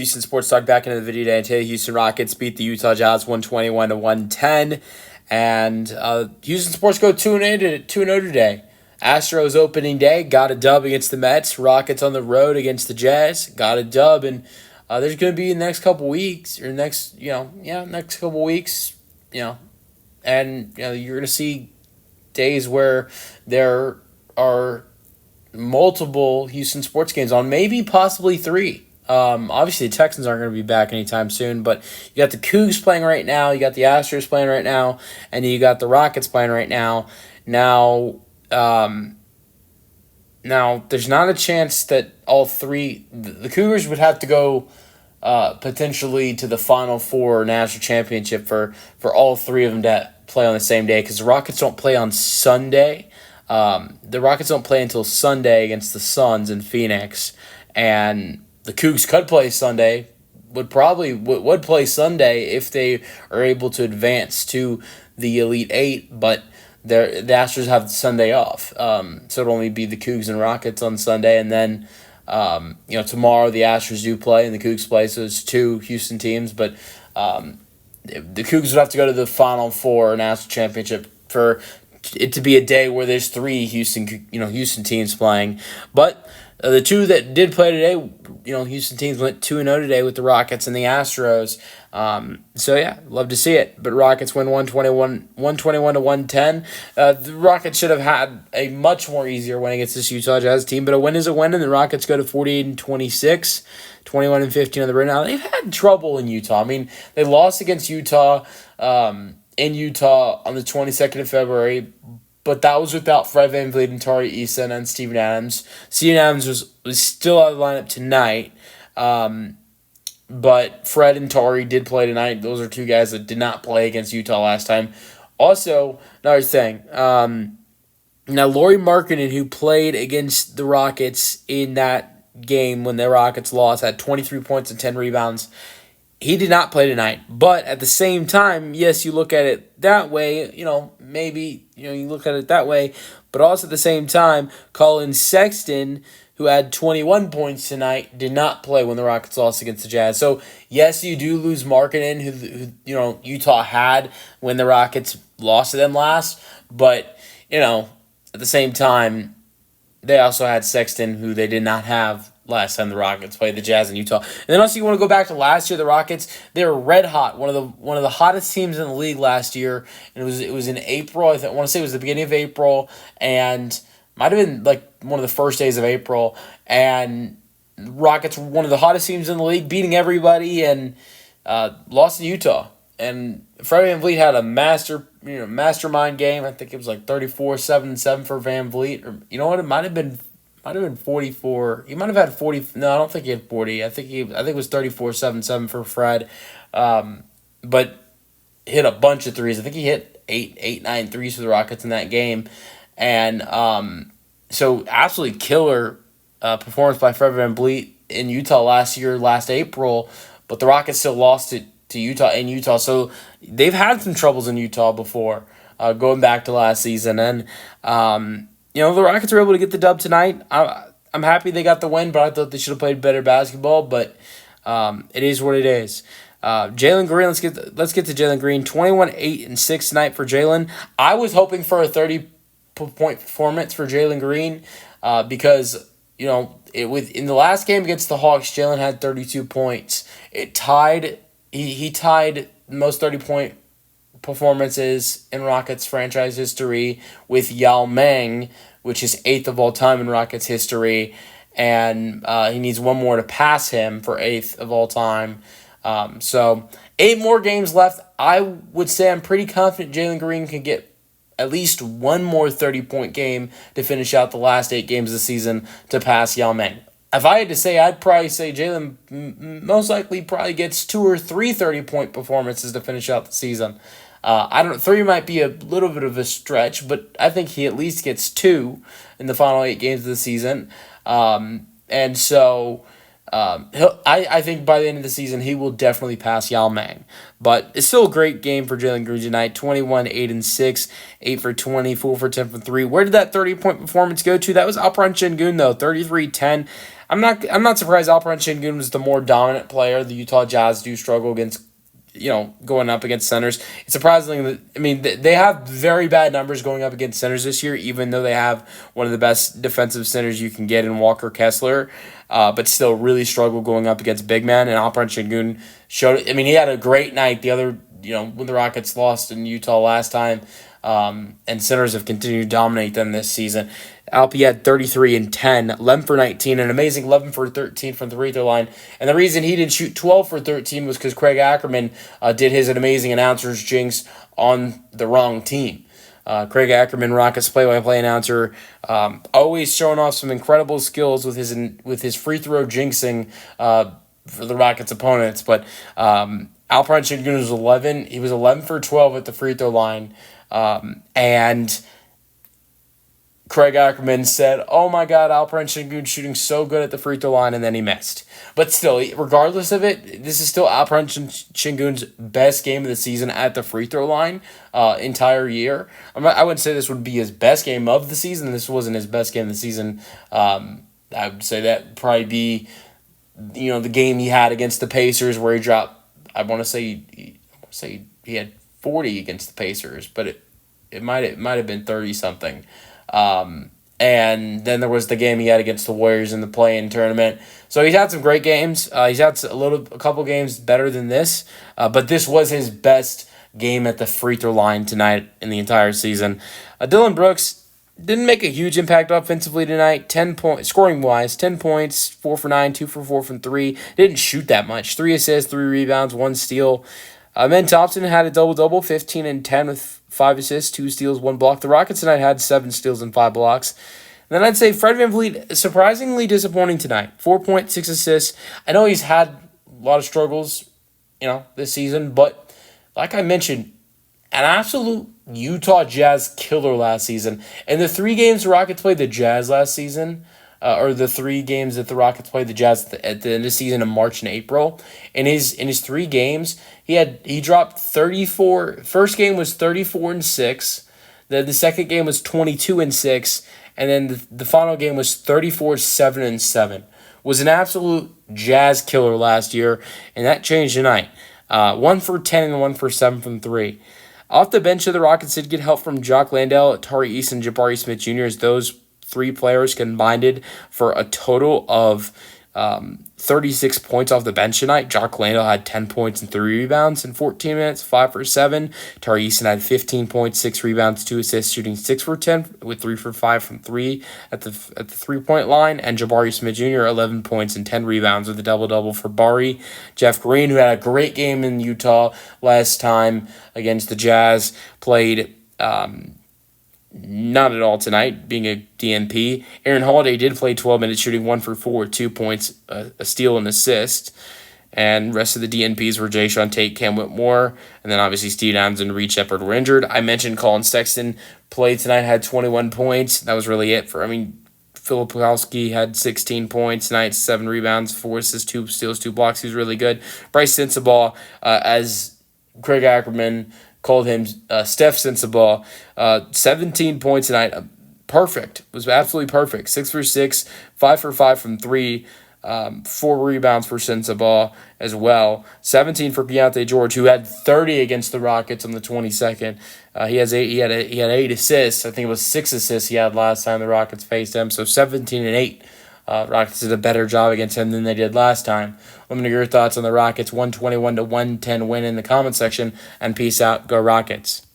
Houston Sports Talk back into the video today. Today, Houston Rockets beat the Utah Jazz 121 to 110, and Houston Sports go 2-0 today. Astros opening day got a dub against the Mets. Rockets on the road against the Jazz got a dub, and there's going to be next couple weeks next couple weeks, and you're going to see days where there are multiple Houston sports games on, maybe possibly three. Obviously, the Texans aren't going to be back anytime soon, but you got the Cougs playing right now, you got the Astros playing right now, and you got the Rockets playing right now. Now, there's not a chance that all three... The Cougars would have to go potentially to the Final Four national championship for all three of them to play on the same day, because the Rockets don't play on Sunday. The Rockets don't play until Sunday against the Suns in Phoenix, and the Cougs could play Sunday, would play Sunday if they are able to advance to the Elite Eight, but the Astros have Sunday off. So it'll only be the Cougs and Rockets on Sunday, and then tomorrow the Astros do play and the Cougs play, so it's two Houston teams, but the Cougs would have to go to the Final Four national championship for it to be a day where there's three Houston teams playing. But the two that did play today, Houston teams went 2-0 today with the Rockets and the Astros. So yeah, love to see it. But Rockets win 121 to 110. The Rockets should have had a much more easier win against this Utah Jazz team, but a win is a win, and the Rockets go to 48-26, 21-15 on the road. Now they've had trouble in Utah. I mean, they lost against Utah in Utah on the 22nd of February. But that was without Fred VanVleet and Tari Eason and Steven Adams. Steven Adams was still out of the lineup tonight. But Fred and Tari did play tonight. Those are two guys that did not play against Utah last time. Also, another thing. Now, Lauri Markkanen, who played against the Rockets in that game when the Rockets lost, had 23 points and 10 rebounds. He did not play tonight, but at the same time, yes, you look at it that way, maybe, you look at it that way, but also at the same time, Colin Sexton, who had 21 points tonight, did not play when the Rockets lost against the Jazz. So, yes, you do lose Markkanen, who Utah had when the Rockets lost to them last, but, at the same time, they also had Sexton, who they did not have last time the Rockets played the Jazz in Utah. And then also you want to go back to last year, the Rockets, they were red hot, one of the hottest teams in the league last year. And it was in April. I want to say it was the beginning of April, and might have been like one of the first days of April. And Rockets were one of the hottest teams in the league, beating everybody, and lost to Utah. And Fred VanVleet had a mastermind game. I think it was like 34-7 for VanVleet. Or you know what? It might have been 44. He might have had 40. No, I don't think he had 40. I think it was 34-7 for Fred. But hit a bunch of threes. I think he hit 9 threes for the Rockets in that game. And so absolutely killer performance by Fred VanVleet in Utah last April. But the Rockets still lost it to Utah in Utah. So they've had some troubles in Utah before, going back to last season. And the Rockets were able to get the dub tonight. I'm happy they got the win, but I thought they should have played better basketball. But it is what it is. Jalen Green, let's get to Jalen Green. 21, 8, and 6 tonight for Jalen. I was hoping for a 30-point performance for Jalen Green because in the last game against the Hawks, Jalen had 32 points. He tied the most 30-point performances in Rockets franchise history with Yao Ming, which is 8th of all time in Rockets history, and he needs one more to pass him for 8th of all time. So 8 more games left. I would say I'm pretty confident Jalen Green can get at least one more 30-point game to finish out the last 8 games of the season to pass Yao Ming. If I had to say, I'd probably say Jalen most likely probably gets 2 or 3 30-point performances to finish out the season. 3 might be a little bit of a stretch, but I think he at least gets 2 in the final 8 games of the season. And so I think by the end of the season, he will definitely pass Yao Ming. But it's still a great game for Jalen Green tonight. 21, 8, and 6, 8 for 20, 4 for 10 for 3. Where did that 30-point performance go to? That was Alperen Sengun, though. 33, 10. I'm not surprised Alperen Sengun was the more dominant player. The Utah Jazz do struggle against, going up against centers. It's surprising that, they have very bad numbers going up against centers this year, even though they have one of the best defensive centers you can get in Walker Kessler, but still really struggle going up against big men. And Alperen Sengun showed, he had a great night the other, when the Rockets lost in Utah last time, and centers have continued to dominate them this season. Alpi had 33 and 10, 11 for 19, an amazing 11 for 13 from the free throw line. And the reason he didn't shoot 12 for 13 was because Craig Ackerman did his amazing announcer's jinx on the wrong team. Craig Ackerman, Rockets play-by-play announcer, always showing off some incredible skills with his free throw jinxing for the Rockets' opponents. But Alperen Sengun was 11. He was 11 for 12 at the free throw line, and Craig Ackerman said, "Oh my God, Alperen Sengun shooting so good at the free throw line," and then he missed. But still, regardless of it, this is still Alperen Sengun's best game of the season at the free throw line entire year. I wouldn't say this would be his best game of the season. This wasn't his best game of the season. I would say that would probably be, the game he had against the Pacers where he dropped, I want to say he had 40 against the Pacers, but it might have been 30-something. And then there was the game he had against the Warriors in the play-in tournament. So he's had some great games. He's had a couple games better than this, but this was his best game at the free throw line tonight in the entire season. Dillon Brooks didn't make a huge impact offensively tonight. 10 points, scoring-wise, 10 points, 4 for 9, 2 for 4 from 3. Didn't shoot that much. 3 assists, 3 rebounds, 1 steal. Ben Thompson had a double-double, 15 and 10 with 5 assists, 2 steals, 1 block. The Rockets tonight had 7 steals and 5 blocks. And then I'd say Fred VanVleet, surprisingly disappointing tonight. 4.6 assists. I know he's had a lot of struggles, this season, but like I mentioned, an absolute Utah Jazz killer last season. And the 3 games the Rockets played the Jazz last season, or the 3 games that the Rockets played the Jazz at the end of the season in March and April. In his 3 games, he dropped 34. First game was 34 and 6. The second game was 22 and 6, and then the final game was 34 7 and 7. Was an absolute Jazz killer last year, and that changed tonight. 1 for 10 and 1 for 7 from 3. Off the bench of the Rockets did get help from Jock Landale, Tari Eason, and Jabari Smith Jr. as those 3 players combined for a total of 36 points off the bench tonight. Jock Landale had 10 points and 3 rebounds in 14 minutes, 5 for 7. Tari Eason had 15 points, 6 rebounds, 2 assists, shooting 6 for 10 with 3 for 5 from 3 at the 3-point line. And Jabari Smith Jr. 11 points and 10 rebounds with a double-double for Bari. Jeff Green, who had a great game in Utah last time against the Jazz, played not at all tonight, being a DNP. Aaron Holiday did play 12 minutes, shooting 1 for 4, 2 points, a steal, and assist. And rest of the DNPs were Jayshawn Tate, Cam Whitmore, and then obviously Steve Adams and Reed Shepard were injured. I mentioned Colin Sexton played tonight, had 21 points. That was really it for, Philip Pawlowski had 16 points tonight, 7 rebounds, 4 assists, 2 steals, 2 blocks. He was really good. Bryce Sensabaugh, as Craig Ackerman called him, Steph Sensabaugh, 17 points tonight. Perfect. Was absolutely perfect. 6 for 6, 5 for 5 from 3, 4 rebounds for Sensabaugh as well. 17 for Keontae George, who had 30 against the Rockets on the 22nd. He had 8 assists. I think it was 6 assists he had last time the Rockets faced him. So 17 and 8. Rockets did a better job against him than they did last time. Let me know your thoughts on the Rockets' 121-110 win in the comment section, and peace out. Go Rockets.